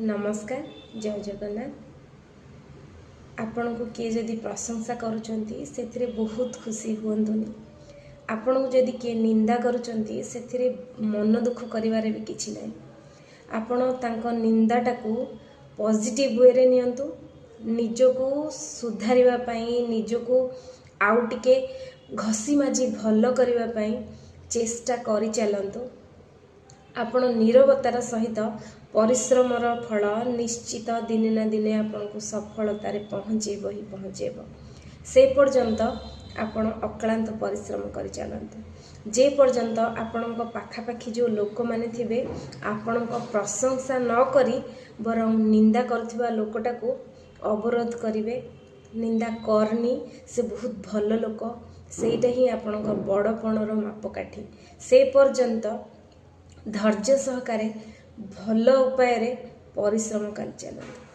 नमस्कार जय जगन्नाथ। आपण को किए जदि प्रशंसा करुचंती सेथिरे बहुत खुशी हुंतुनी। आपण को जदि किए निंदा करुचंती सेथिरे मन दुख करिवारे भी किछि नै। आपण तांको निंदाटाकू पॉजिटिव वे रे नियंतु, निजको सुधारिबा पई, निजको आउ टिके घसी माजी भलो करिबा पई चेष्टा करि चलंतु। आपण नीरवतार सहित परिश्रमर फल निश्चित दिने ना दिने आपण को सफलतार पहुँचेब ही पहुँचेब। से पर्यंत आपण अक्लांत परिश्रम कर चलते जे पर्यंत आपण पाखापाखि जो लोक माने थिबे आपण प्रशंसा न करी बरं निंदा करथिबा लोकटा को अवरोध करिवे। निंदा करनी से बहुत भल लोक, सेटा ही आपण बड़पणर मापकाठी। से पर्यंत धैर्य सहकारे भल उपाय परिश्रम कर चलते।